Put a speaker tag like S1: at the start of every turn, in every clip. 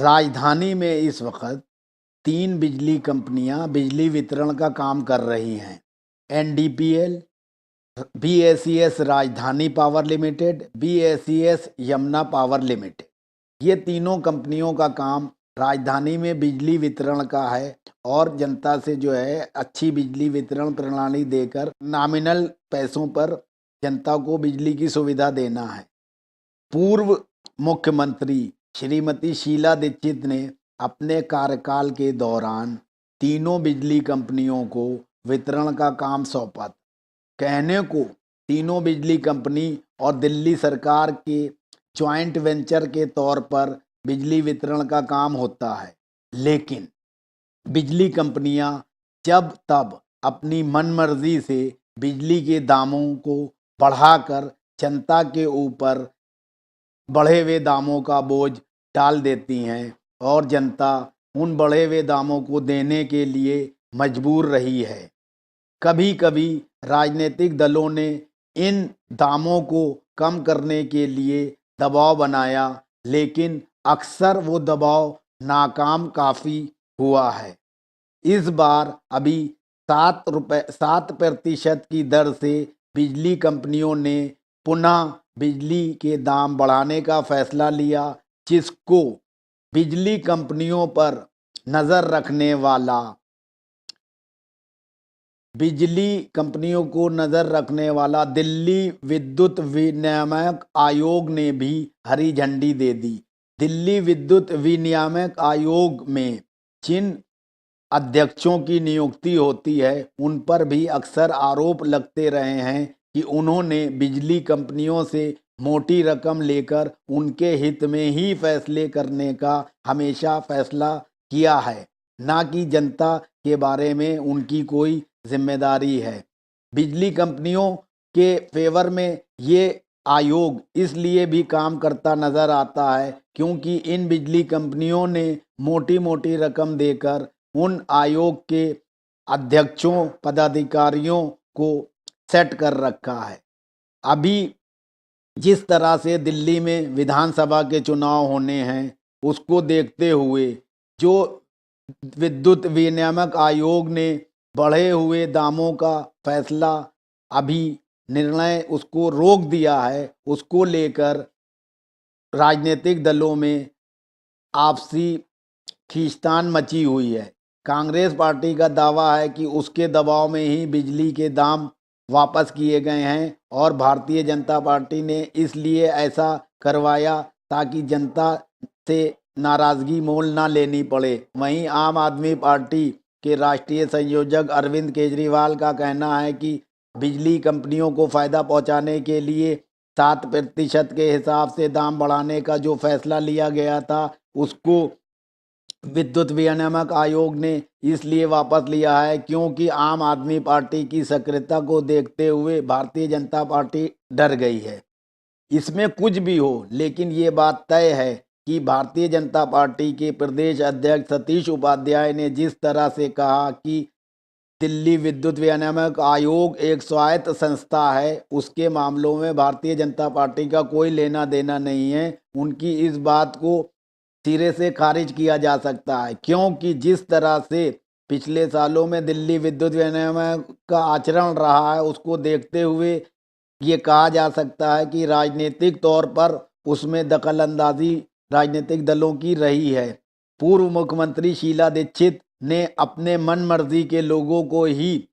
S1: राजधानी में इस वक्त 3 बिजली कंपनियां बिजली वितरण का काम कर रही हैं। एनडीपीएल, बीएसईएस राजधानी power limited, BSES Yamuna power limited. ये तीनों कंपनियों का काम राजधानी में बिजली वितरण का है और जनता से जो है अच्छी बिजली वितरण प्रणाली देकर नॉमिनल पैसों पर जनता को बिजली की सुविधा देना है। पूर्व मुख्यमंत्री श्रीमती शीला दीक्षित ने अपने कार्यकाल के दौरान तीनों बिजली कंपनियों को वितरण का काम सौंपा। कहने को तीनों बिजली कंपनी और दिल्ली सरकार के ज्वाइंट वेंचर के तौर पर बिजली वितरण का काम होता है, लेकिन बिजली कंपनियां जब तब अपनी मनमर्जी से बिजली के दामों को बढ़ाकर जनता के ऊपर बढ़े हुए दामों का बोझ डाल देती हैं और जनता उन बढ़े हुए दामों को देने के लिए मजबूर रही है। कभी कभी राजनीतिक दलों ने इन दामों को कम करने के लिए दबाव बनाया, लेकिन अक्सर वो दबाव नाकाम काफ़ी हुआ है। इस बार अभी 7% की दर से बिजली कंपनियों ने पुनः बिजली के दाम बढ़ाने का फैसला लिया, जिसको बिजली कंपनियों पर नज़र रखने वाला दिल्ली विद्युत विनियामक आयोग ने भी हरी झंडी दे दी। दिल्ली विद्युत विनियामक आयोग में जिन अध्यक्षों की नियुक्ति होती है उन पर भी अक्सर आरोप लगते रहे हैं कि उन्होंने बिजली कंपनियों से मोटी रकम लेकर उनके हित में ही फैसले करने का हमेशा फैसला किया है, ना कि जनता के बारे में उनकी कोई जिम्मेदारी है। बिजली कंपनियों के फेवर में ये आयोग इसलिए भी काम करता नज़र आता है क्योंकि इन बिजली कंपनियों ने मोटी मोटी रकम देकर उन आयोग के अध्यक्षों पदाधिकारियों को सेट कर रखा है। अभी जिस तरह से दिल्ली में विधानसभा के चुनाव होने हैं उसको देखते हुए जो विद्युत विनियामक आयोग ने बढ़े हुए दामों का फैसला अभी निर्णय उसको रोक दिया है, उसको लेकर राजनीतिक दलों में आपसी खींचतान मची हुई है। कांग्रेस पार्टी का दावा है कि उसके दबाव में ही बिजली के दाम वापस किए गए हैं और भारतीय जनता पार्टी ने इसलिए ऐसा करवाया ताकि जनता से नाराज़गी मोल ना लेनी पड़े। वहीं आम आदमी पार्टी के राष्ट्रीय संयोजक अरविंद केजरीवाल का कहना है कि बिजली कंपनियों को फ़ायदा पहुंचाने के लिए 7% के हिसाब से दाम बढ़ाने का जो फैसला लिया गया था उसको विद्युत विनियामक आयोग ने इसलिए वापस लिया है क्योंकि आम आदमी पार्टी की सक्रियता को देखते हुए भारतीय जनता पार्टी डर गई है। इसमें कुछ भी हो, लेकिन ये बात तय है कि भारतीय जनता पार्टी के प्रदेश अध्यक्ष सतीश उपाध्याय ने जिस तरह से कहा कि दिल्ली विद्युत विनियामक आयोग एक स्वायत्त संस्था है, उसके मामलों में भारतीय जनता पार्टी का कोई लेना देना नहीं है, उनकी इस बात को सिरे से खारिज किया जा सकता है। क्योंकि जिस तरह से पिछले सालों में दिल्ली विद्युत विनियामक का आचरण रहा है उसको देखते हुए ये कहा जा सकता है कि राजनीतिक तौर पर उसमें दखल अंदाजी राजनीतिक दलों की रही है। पूर्व मुख्यमंत्री शीला दीक्षित ने अपने मन मर्जी के लोगों को ही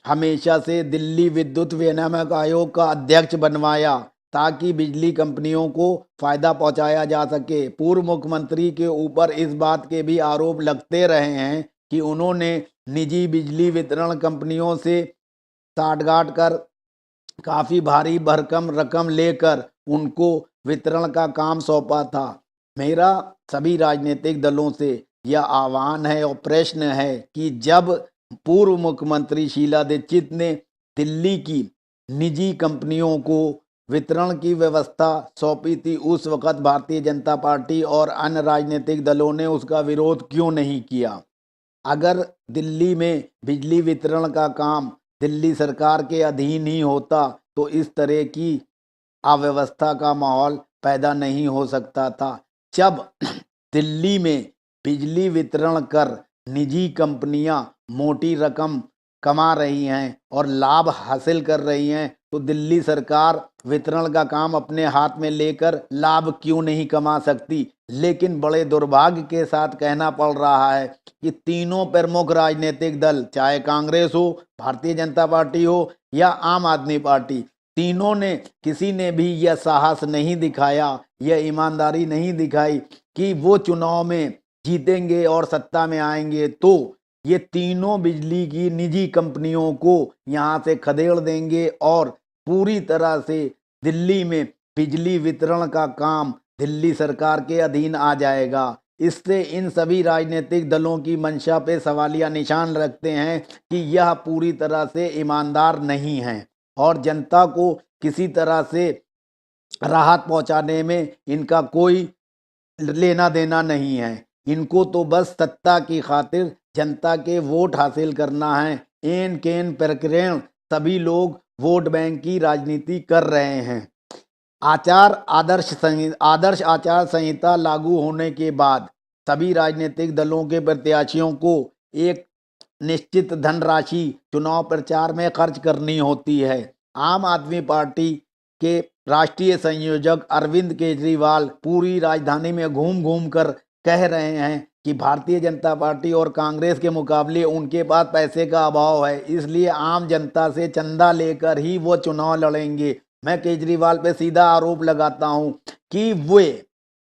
S1: हमेशा से दिल्ली विद्युत विनियामक आयोग का अध्यक्ष बनवाया ताकि बिजली कंपनियों को फ़ायदा पहुंचाया जा सके। पूर्व मुख्यमंत्री के ऊपर इस बात के भी आरोप लगते रहे हैं कि उन्होंने निजी बिजली वितरण कंपनियों से साठगांठ कर काफ़ी भारी भरकम रकम लेकर उनको वितरण का काम सौंपा था। मेरा सभी राजनीतिक दलों से यह आह्वान है और प्रश्न है कि जब पूर्व मुख्यमंत्री शीला दीक्षित ने दिल्ली की निजी कंपनियों को वितरण की व्यवस्था सौंपी थी, उस वक़्त भारतीय जनता पार्टी और अन्य राजनीतिक दलों ने उसका विरोध क्यों नहीं किया। अगर दिल्ली में बिजली वितरण का काम दिल्ली सरकार के अधीन ही होता तो इस तरह की अव्यवस्था का माहौल पैदा नहीं हो सकता था। जब दिल्ली में बिजली वितरण कर निजी कंपनियां मोटी रकम कमा रही हैं और लाभ हासिल कर रही हैं, तो दिल्ली सरकार वितरण का काम अपने हाथ में लेकर लाभ क्यों नहीं कमा सकती। लेकिन बड़े दुर्भाग्य के साथ कहना पड़ रहा है कि तीनों प्रमुख राजनीतिक दल, चाहे कांग्रेस हो, भारतीय जनता पार्टी हो या आम आदमी पार्टी, तीनों ने किसी ने भी यह साहस नहीं दिखाया, यह ईमानदारी नहीं दिखाई कि वो चुनाव में जीतेंगे और सत्ता में आएंगे तो ये तीनों बिजली की निजी कंपनियों को यहाँ से खदेड़ देंगे और पूरी तरह से दिल्ली में बिजली वितरण का काम दिल्ली सरकार के अधीन आ जाएगा। इससे इन सभी राजनीतिक दलों की मंशा पे सवालिया निशान रखते हैं कि यह पूरी तरह से ईमानदार नहीं है और जनता को किसी तरह से राहत पहुंचाने में इनका कोई लेना देना नहीं है। इनको तो बस सत्ता की खातिर जनता के वोट हासिल करना है। एन केन प्रकरण सभी लोग वोट बैंक की राजनीति कर रहे हैं। आदर्श आचार संहिता लागू होने के बाद सभी राजनीतिक दलों के प्रत्याशियों को एक निश्चित धनराशि चुनाव प्रचार में खर्च करनी होती है। आम आदमी पार्टी के राष्ट्रीय संयोजक अरविंद केजरीवाल पूरी राजधानी में घूम घूम कर कह रहे हैं कि भारतीय जनता पार्टी और कांग्रेस के मुकाबले उनके पास पैसे का अभाव है, इसलिए आम जनता से चंदा लेकर ही वो चुनाव लड़ेंगे। मैं केजरीवाल पे सीधा आरोप लगाता हूं कि वे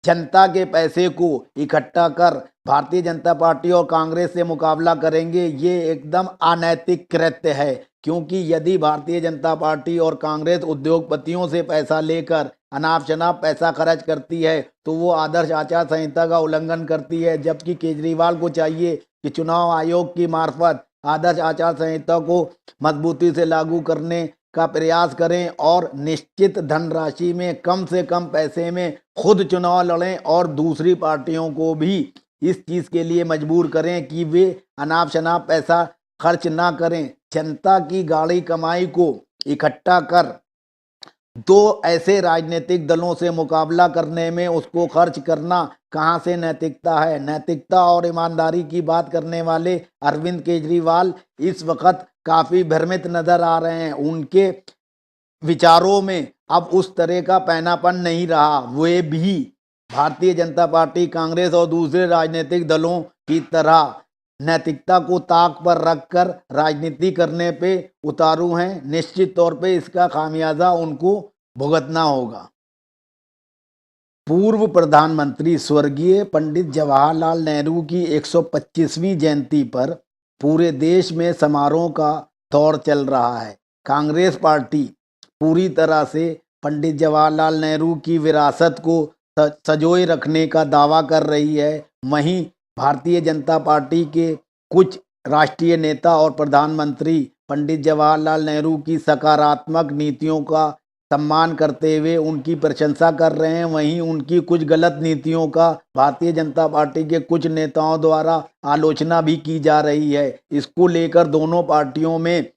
S1: जनता के पैसे को इकट्ठा कर भारतीय जनता पार्टी और कांग्रेस से मुकाबला करेंगे। ये एकदम अनैतिक कृत्य है, क्योंकि यदि भारतीय जनता पार्टी और कांग्रेस उद्योगपतियों से पैसा लेकर अनाप शनाप पैसा खर्च करती है तो वो आदर्श आचार संहिता का उल्लंघन करती है। जबकि केजरीवाल को चाहिए कि चुनाव आयोग की मार्फत आदर्श आचार संहिता को मजबूती से लागू करने का प्रयास करें और निश्चित धनराशि में कम से कम पैसे में खुद चुनाव लड़ें और दूसरी पार्टियों को भी इस चीज़ के लिए मजबूर करें कि वे अनाप शनाप पैसा खर्च ना करें। जनता की गाढ़ी कमाई को इकट्ठा कर दो ऐसे राजनीतिक दलों से मुकाबला करने में उसको खर्च करना कहाँ से नैतिकता है। नैतिकता और ईमानदारी की बात करने वाले अरविंद केजरीवाल इस वक्त काफी भ्रमित नजर आ रहे हैं। उनके विचारों में अब उस तरह का पैनापन नहीं रहा। वे भी भारतीय जनता पार्टी, कांग्रेस और दूसरे राजनीतिक दलों की तरह नैतिकता को ताक पर रखकर राजनीति करने पे उतारू हैं। निश्चित तौर पे इसका खामियाजा उनको भुगतना होगा। पूर्व प्रधानमंत्री स्वर्गीय पंडित जवाहरलाल नेहरू की 125वीं जयंती पर पूरे देश में समारोह का दौर चल रहा है। कांग्रेस पार्टी पूरी तरह से पंडित जवाहरलाल नेहरू की विरासत को संजोए रखने का दावा कर रही है। वहीं भारतीय जनता पार्टी के कुछ राष्ट्रीय नेता और प्रधानमंत्री पंडित जवाहरलाल नेहरू की सकारात्मक नीतियों का सम्मान करते हुए उनकी प्रशंसा कर रहे हैं। वहीं उनकी कुछ गलत नीतियों का भारतीय जनता पार्टी के कुछ नेताओं द्वारा आलोचना भी की जा रही है। इसको लेकर दोनों पार्टियों में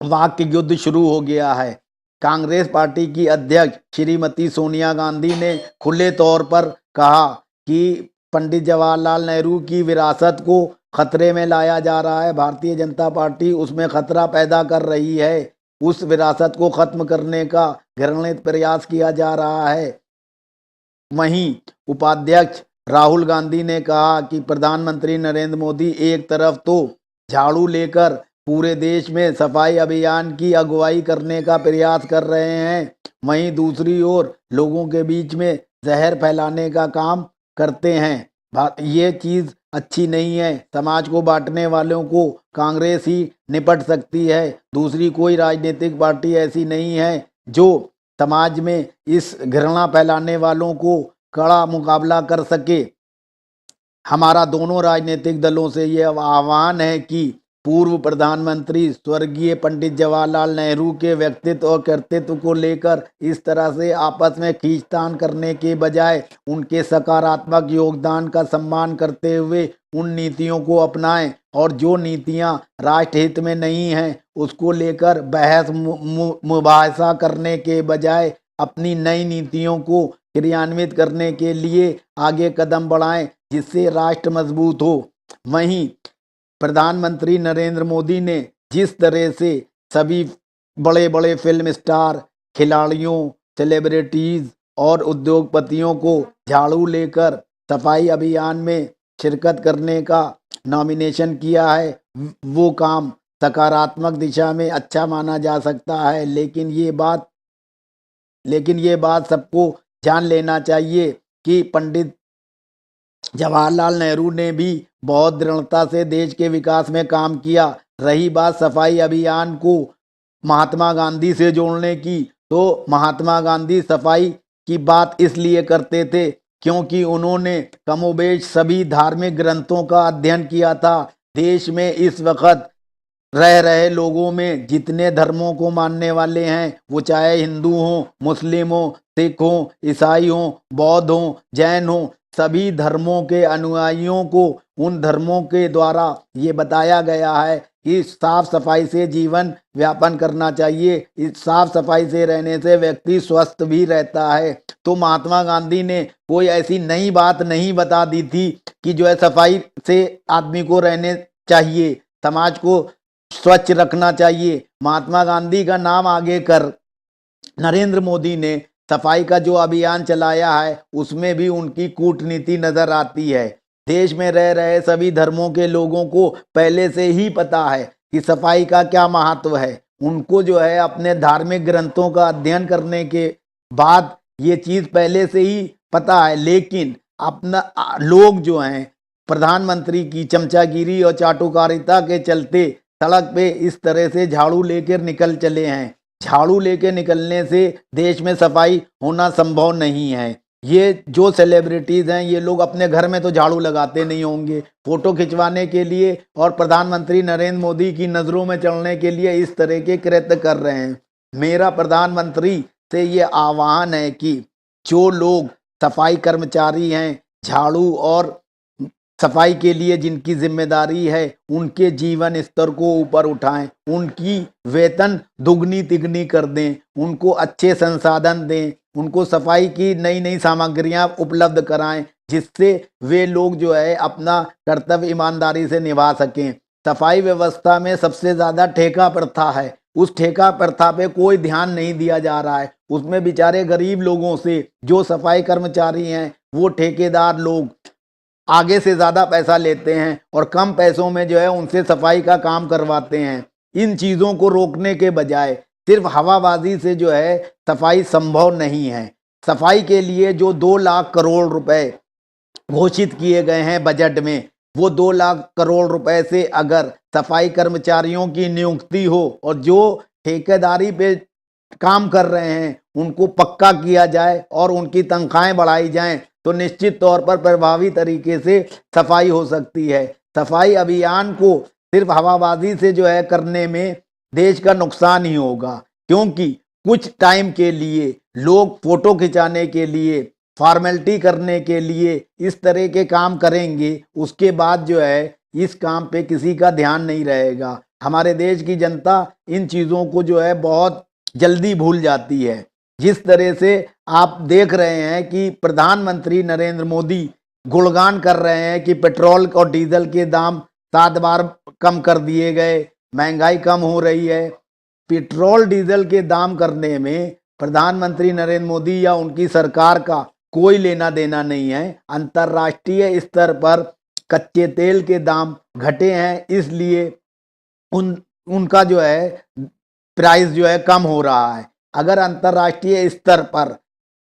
S1: वाक्य युद्ध शुरू हो गया है। कांग्रेस पार्टी की अध्यक्ष श्रीमती सोनिया गांधी ने खुले तौर पर कहा कि पंडित जवाहरलाल नेहरू की विरासत को खतरे में लाया जा रहा है। भारतीय जनता पार्टी उसमें खतरा पैदा कर रही है। उस विरासत को खत्म करने का घृणित प्रयास किया जा रहा है। वहीं उपाध्यक्ष राहुल गांधी ने कहा कि प्रधानमंत्री नरेंद्र मोदी एक तरफ तो झाड़ू लेकर पूरे देश में सफाई अभियान की अगुवाई करने का प्रयास कर रहे हैं, वहीं दूसरी ओर लोगों के बीच में जहर फैलाने का काम करते हैं। ये चीज़ अच्छी नहीं है। समाज को बांटने वालों को कांग्रेस ही निपट सकती है। दूसरी कोई राजनीतिक पार्टी ऐसी नहीं है जो समाज में इस घृणा फैलाने वालों को कड़ा मुकाबला कर सके। हमारा दोनों राजनीतिक दलों से यह आह्वान है कि पूर्व प्रधानमंत्री स्वर्गीय पंडित जवाहरलाल नेहरू के व्यक्तित्व और कर्तृत्व को लेकर इस तरह से आपस में खींचतान करने के बजाय उनके सकारात्मक योगदान का सम्मान करते हुए उन नीतियों को अपनाएं और जो नीतियां राष्ट्र हित में नहीं हैं उसको लेकर बहस मुबाहिसा करने के बजाय अपनी नई नीतियों को क्रियान्वित करने के लिए आगे कदम बढ़ाएं। जिससे राष्ट्र मजबूत हो। वहीं प्रधानमंत्री नरेंद्र मोदी ने जिस तरह से सभी बड़े बड़े फिल्म स्टार, खिलाड़ियों, सेलिब्रिटीज और उद्योगपतियों को झाड़ू लेकर सफाई अभियान में शिरकत करने का नॉमिनेशन किया है, वो काम सकारात्मक दिशा में अच्छा माना जा सकता है। लेकिन ये बात सबको जान लेना चाहिए कि पंडित जवाहरलाल नेहरू ने भी बहुत दृढ़ता से देश के विकास में काम किया। रही बात सफाई अभियान को महात्मा गांधी से जोड़ने की, तो महात्मा गांधी सफाई की बात इसलिए करते थे क्योंकि उन्होंने कमोबेश सभी धार्मिक ग्रंथों का अध्ययन किया था। देश में इस वक्त रह रहे लोगों में जितने धर्मों को मानने वाले हैं, वो चाहे हिंदू हों, मुस्लिम हों, सिख हों, ईसाई हों, बौद्ध हों, जैन हों, सभी धर्मों के अनुयायियों को उन धर्मों के द्वारा ये बताया गया है कि साफ सफाई से जीवन व्यापन करना चाहिए। इस साफ सफाई से रहने से व्यक्ति स्वस्थ भी रहता है। तो महात्मा गांधी ने कोई ऐसी नई बात नहीं बता दी थी कि जो है सफाई से आदमी को रहने चाहिए, समाज को स्वच्छ रखना चाहिए। महात्मा गांधी का नाम आगे कर नरेंद्र मोदी ने सफाई का जो अभियान चलाया है, उसमें भी उनकी कूटनीति नजर आती है। देश में रह रहे सभी धर्मों के लोगों को पहले से ही पता है कि सफाई का क्या महत्व है। उनको जो है अपने धार्मिक ग्रंथों का अध्ययन करने के बाद ये चीज पहले से ही पता है। लेकिन अपना लोग जो हैं प्रधानमंत्री की चमचागिरी और चाटुकारिता के चलते सड़क पे इस तरह से झाड़ू लेकर निकल चले हैं। झाड़ू लेके निकलने से देश में सफाई होना संभव नहीं है। ये जो सेलिब्रिटीज हैं, ये लोग अपने घर में तो झाड़ू लगाते नहीं होंगे, फोटो खिंचवाने के लिए और प्रधानमंत्री नरेंद्र मोदी की नजरों में चढ़ने के लिए इस तरह के कृत्य कर रहे हैं। मेरा प्रधानमंत्री से ये आह्वान है कि जो लोग सफाई कर्मचारी हैं, झाड़ू और सफाई के लिए जिनकी जिम्मेदारी है, उनके जीवन स्तर को ऊपर उठाएं, उनकी वेतन दुगनी तिगनी कर दें, उनको अच्छे संसाधन दें, उनको सफाई की नई नई सामग्रियां उपलब्ध कराएं, जिससे वे लोग जो है अपना कर्तव्य ईमानदारी से निभा सकें। सफाई व्यवस्था में सबसे ज्यादा ठेका प्रथा है। उस ठेका प्रथा पे कोई ध्यान नहीं दिया जा रहा है। उसमें बेचारे गरीब लोगों से जो सफाई कर्मचारी हैं, वो ठेकेदार लोग आगे से ज्यादा पैसा लेते हैं और कम पैसों में जो है उनसे सफाई का काम करवाते हैं। इन चीजों को रोकने के बजाय सिर्फ हवाबाजी से जो है सफाई संभव नहीं है। सफाई के लिए जो 2 लाख करोड़ रुपए घोषित किए गए हैं बजट में, वो 2 लाख करोड़ रुपए से अगर सफाई कर्मचारियों की नियुक्ति हो और जो ठेकेदारी पे काम कर रहे हैं उनको पक्का किया जाए और उनकी तनख्वाहें बढ़ाई जाएं, तो निश्चित तौर पर प्रभावी तरीके से सफाई हो सकती है। सफाई अभियान को सिर्फ हवाबाजी से जो है करने में देश का नुकसान ही होगा, क्योंकि कुछ टाइम के लिए लोग फोटो खिंचाने के लिए, फॉर्मेलिटी करने के लिए इस तरह के काम करेंगे, उसके बाद जो है इस काम पे किसी का ध्यान नहीं रहेगा। हमारे देश की जनता इन चीज़ों को जो है बहुत जल्दी भूल जाती है। जिस तरह से आप देख रहे हैं कि प्रधानमंत्री नरेंद्र मोदी गुणगान कर रहे हैं कि पेट्रोल और डीजल के दाम 7 बार कम कर दिए गए, महंगाई कम हो रही है। पेट्रोल डीजल के दाम करने में प्रधानमंत्री नरेंद्र मोदी या उनकी सरकार का कोई लेना देना नहीं है। अंतर्राष्ट्रीय स्तर पर कच्चे तेल के दाम घटे हैं, इसलिए उनका जो है प्राइस जो है कम हो रहा है। अगर अंतर्राष्ट्रीय स्तर पर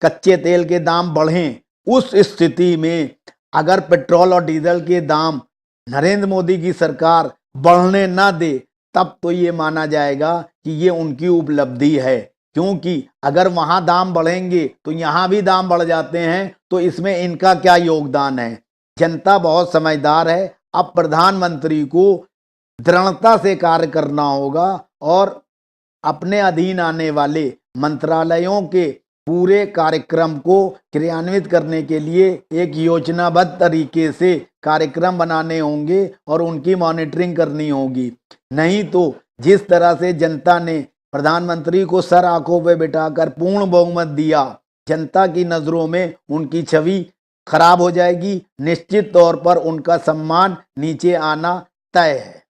S1: कच्चे तेल के दाम बढ़ें, उस स्थिति में अगर पेट्रोल और डीजल के दाम नरेंद्र मोदी की सरकार बढ़ने ना दे, तब तो ये माना जाएगा कि ये उनकी उपलब्धि है। क्योंकि अगर वहां दाम बढ़ेंगे तो यहाँ भी दाम बढ़ जाते हैं, तो इसमें इनका क्या योगदान है। जनता बहुत समझदार है। अब प्रधानमंत्री को दृढ़ता से कार्य करना होगा और अपने अधीन आने वाले मंत्रालयों के पूरे कार्यक्रम को क्रियान्वित करने के लिए एक योजनाबद्ध तरीके से कार्यक्रम बनाने होंगे और उनकी मॉनिटरिंग करनी होगी। नहीं तो जिस तरह से जनता ने प्रधानमंत्री को सर आंखों पे बिठाकर पूर्ण बहुमत दिया, जनता की नजरों में उनकी छवि खराब हो जाएगी, निश्चित तौर पर उनका सम्मान नीचे आना तय है।